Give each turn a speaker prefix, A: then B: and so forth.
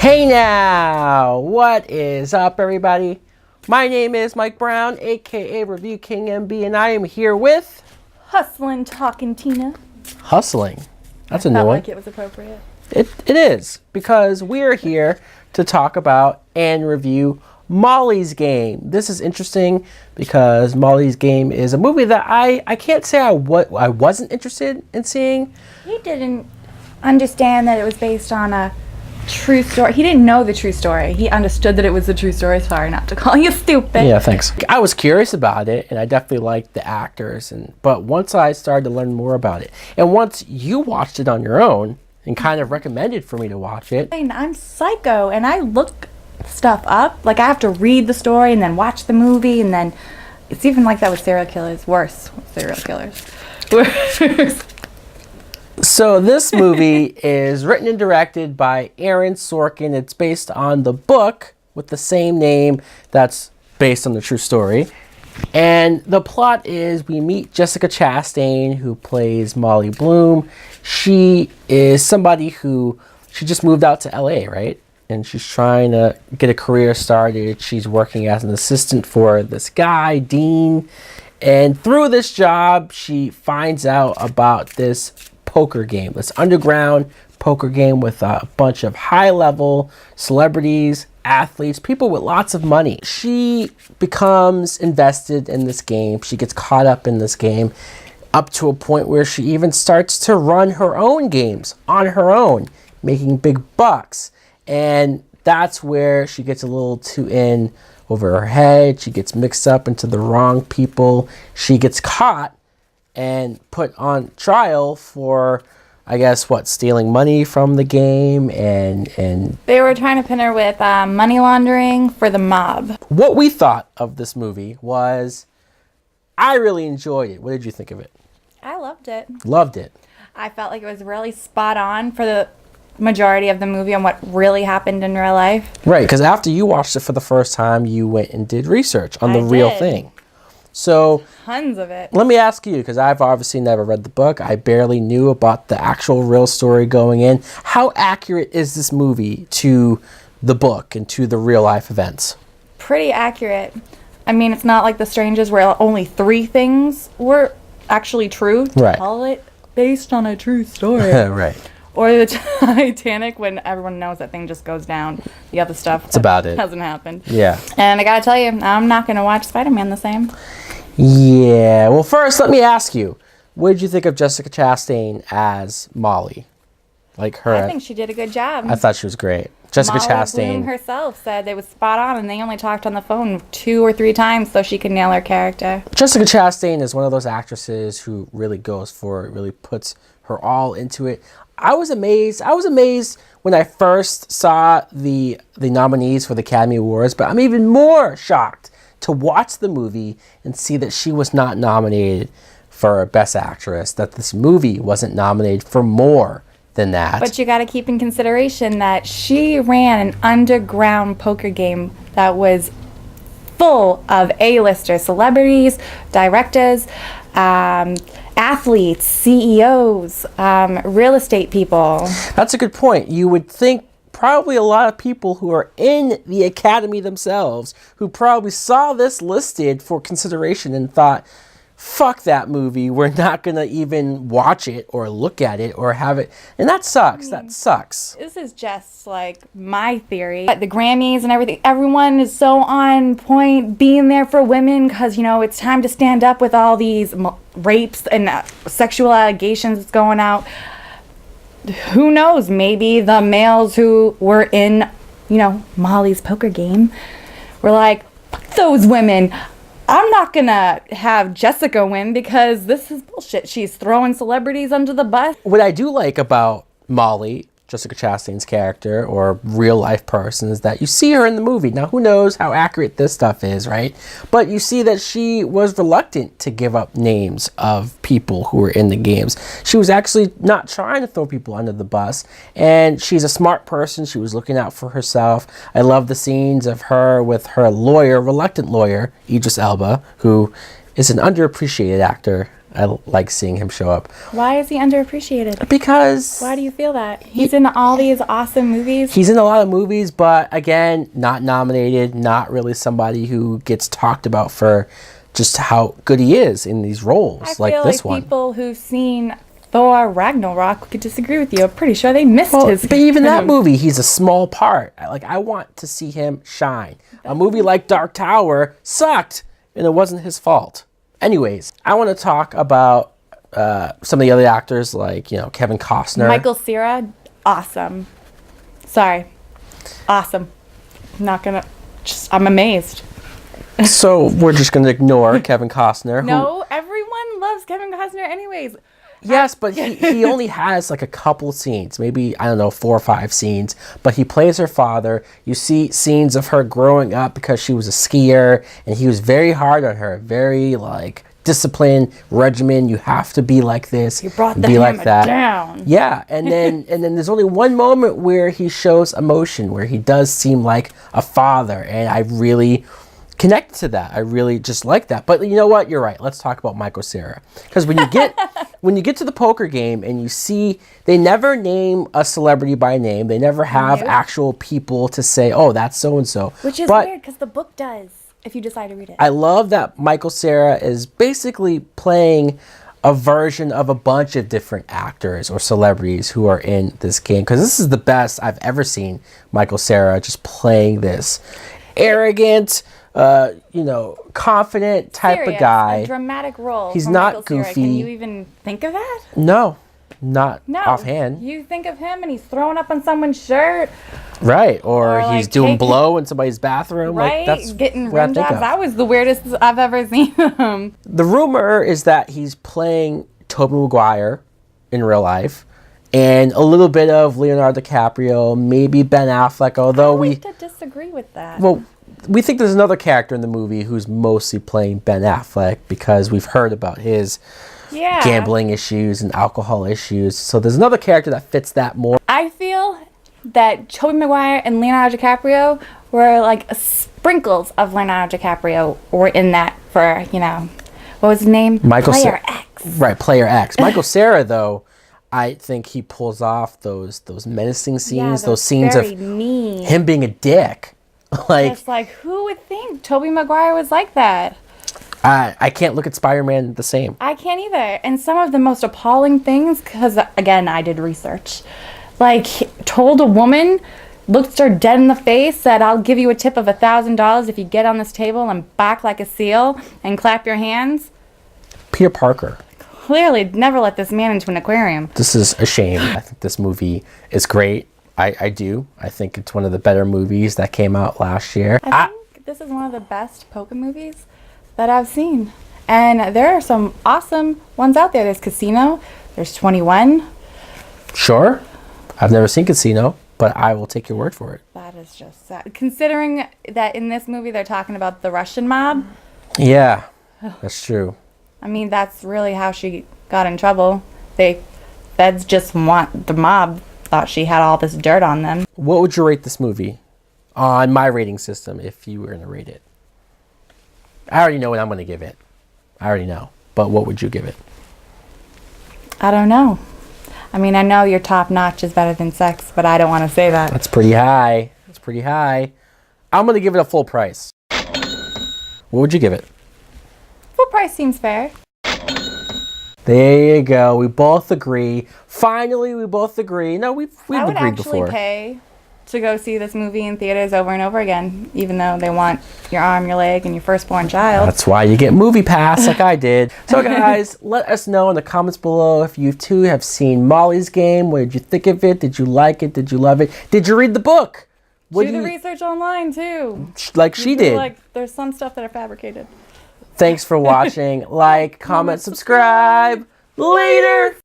A: Hey now, what is up everybody? My name is Mike Brown, aka ReviewKingMB, and I am here with...
B: Hustlin' Talking Tina.
A: Hustling? That's a new one.
B: I felt like it was appropriate.
A: It is, because we are here to talk about and review Molly's Game. This is interesting because Molly's Game is a movie that I can't say I wasn't interested in seeing.
B: He didn't understand that it was based on a true story. He didn't know the true story. He understood that it was the true story. Sorry not to call you stupid.
A: Yeah, thanks. I was curious about it, and I definitely liked the actors. But once I started to learn more about it, and once you watched it on your own and kind of recommended for me to watch it.
B: I'm psycho, and I look stuff up. Like, I have to read the story and then watch the movie, and then it's even like that with serial killers. Worse with serial killers. Worse.
A: So this movie is written and directed by Aaron Sorkin. It's based on the book with the same name that's based on the true story. And the plot is we meet Jessica Chastain, who plays Molly Bloom. She is somebody who, she just moved out to LA, right? And she's trying to get a career started. She's working as an assistant for this guy, Dean. And through this job, she finds out about this poker game, this underground poker game with a bunch of high-level celebrities, athletes, people with lots of money. She becomes invested in this game. She gets caught up in this game up to a point where she even starts to run her own games on her own, making big bucks. And that's where she gets a little too in over her head. She gets mixed up into the wrong people. She gets caught and put on trial for, I guess, stealing money from the game, and
B: They were trying to pin her with money laundering for the mob.
A: What we thought of this movie was, I really enjoyed it. What did you think of it?
B: I loved it.
A: Loved it.
B: I felt like it was really spot on for the majority of the movie on what really happened in real life.
A: Right, because after you watched it for the first time, you went and did research on the real thing. So,
B: tons of it.
A: Let me ask you, because I've obviously never read the book. I barely knew about the actual real story going in. How accurate is this movie to the book and to the real life events?
B: Pretty accurate. I mean, it's not like The Strangers where only 3 things were actually true.
A: Right.
B: Call it based on a true story.
A: Right.
B: Or the Titanic, when everyone knows that thing just goes down. The other stuff
A: That's about it.
B: Hasn't happened.
A: Yeah.
B: And I gotta tell you, I'm not gonna watch Spider-Man the same.
A: Yeah. Well, first, let me ask you, what did you think of Jessica Chastain as Molly? Like her?
B: I think she did a good job.
A: I thought she was great. Jessica
B: Molly
A: Chastain
B: Bloom herself said it was spot on, and they only talked on the phone 2 or 3 times so she could nail her character.
A: Jessica Chastain is one of those actresses who really goes for it, really puts her all into it. I was amazed when I first saw the nominees for the Academy Awards, but I'm even more shocked to watch the movie and see that she was not nominated for Best Actress, that this movie wasn't nominated for more than that.
B: But you got to keep in consideration that she ran an underground poker game that was full of A-listers, celebrities, directors, athletes, CEOs, real estate people.
A: That's a good point. You would think probably a lot of people who are in the Academy themselves who probably saw this listed for consideration and thought, fuck that movie, we're not going to even watch it or look at it or have it. And that sucks. That sucks.
B: This is just like my theory. The Grammys and everything, everyone is so on point being there for women because, you know, it's time to stand up with all these rapes and sexual allegations that's going out. Who knows? Maybe the males who were in, you know, Molly's poker game were like, fuck those women. I'm not gonna have Jessica win because this is bullshit. She's throwing celebrities under the bus.
A: What I do like about Molly, Jessica Chastain's character, or real life person, is that you see her in the movie. Now, who knows how accurate this stuff is, right? But you see that she was reluctant to give up names of people who were in the games. She was actually not trying to throw people under the bus, and she's a smart person. She was looking out for herself. I love the scenes of her with her lawyer, reluctant lawyer, Idris Elba, who is an underappreciated actor I like seeing him show up.
B: Why is he underappreciated?
A: Because...
B: Why do you feel that? He's in all these awesome movies.
A: He's in a lot of movies, but again, not nominated, not really somebody who gets talked about for just how good he is in these roles like this one.
B: People who've seen Thor Ragnarok could disagree with you. I'm pretty sure they missed his...
A: But even that movie, he's a small part. I want to see him shine. A movie like Dark Tower sucked, and it wasn't his fault. Anyways, I want to talk about some of the other actors, like, Kevin Costner.
B: Michael Cera, awesome. Sorry. Awesome. I'm amazed.
A: So we're just going to ignore Kevin Costner.
B: No, everyone loves Kevin Costner anyways.
A: Yes, but he only has like a couple scenes, maybe, 4 or 5 scenes, but he plays her father. You see scenes of her growing up because she was a skier, and he was very hard on her, very disciplined regimen. You have to be like this.
B: You brought the
A: be
B: hammer
A: like that.
B: down.
A: Yeah, and then there's only one moment where he shows emotion, where he does seem like a father, and I really connect to that. I really just like that. But you know what? You're right. Let's talk about Michael Cera. Because when you get to the poker game and you see, they never name a celebrity by name. They never have actual people to say, oh, that's so-and-so.
B: Which is weird because the book does, if you decide to read it.
A: I love that Michael Cera is basically playing a version of a bunch of different actors or celebrities who are in this game. Because this is the best I've ever seen Michael Cera just playing this arrogant, confident type of guy.
B: A dramatic role.
A: He's
B: from
A: not
B: Michael Cera.
A: goofy.
B: Can you even think of that?
A: No, not offhand.
B: You think of him and he's throwing up on someone's shirt.
A: Right, or he's doing
B: taking,
A: blow in somebody's bathroom.
B: Right,
A: that's
B: getting
A: what
B: rim jobs. That was the weirdest I've ever seen him.
A: The rumor is that he's playing Tobey Maguire in real life, and a little bit of Leonardo DiCaprio, maybe Ben Affleck. Although
B: I like to disagree with that.
A: Well, we think there's another character in the movie who's mostly playing Ben Affleck because we've heard about his gambling issues and alcohol issues. So there's another character that fits that more.
B: I feel that Tobey Maguire and Leonardo DiCaprio were like sprinkles of Leonardo DiCaprio were in that for, what was his name? Player X.
A: Right, Player X. Michael Cera, though, I think he pulls off those menacing scenes, those scenes of
B: mean.
A: Him being a dick.
B: It's like, who would think Tobey Maguire was like that?
A: I can't look at Spider-Man the same.
B: I can't either. And some of the most appalling things, because, again, I did research, told a woman, looked her dead in the face, said, I'll give you a tip of $1,000 if you get on this table and bark like a seal and clap your hands.
A: Peter Parker.
B: Clearly, never let this man into an aquarium.
A: This is a shame. I think this movie is great. I do. I think it's one of the better movies that came out last year.
B: I think this is one of the best poker movies that I've seen. And there are some awesome ones out there. There's Casino. There's 21.
A: Sure. I've never seen Casino, but I will take your word for it.
B: That is just sad. Considering that in this movie they're talking about the Russian mob.
A: Yeah, that's true.
B: I mean, that's really how she got in trouble. Feds just want the mob. Thought she had all this dirt on them.
A: What would you rate this movie on my rating system if you were going to rate it? I already know what I'm going to give it. I already know. But what would you give it?
B: I don't know. I mean, I know your top notch is better than Sex, but I don't want to say that.
A: That's pretty high. That's pretty high. I'm going to give it a full price. What would you give it?
B: Full price seems fair.
A: There you go. We both agree. Finally, we both agree. No, we've agreed before.
B: I would actually pay to go see this movie in theaters over and over again, even though they want your arm, your leg, and your firstborn child.
A: That's why you get Movie Pass like I did. So, guys, let us know in the comments below if you, too, have seen Molly's Game. What did you think of it? Did you like it? Did you love it? Did you read the book?
B: Do the research online, too.
A: Like she did.
B: There's some stuff that are fabricated.
A: Thanks for watching. Like, comment, subscribe. Later.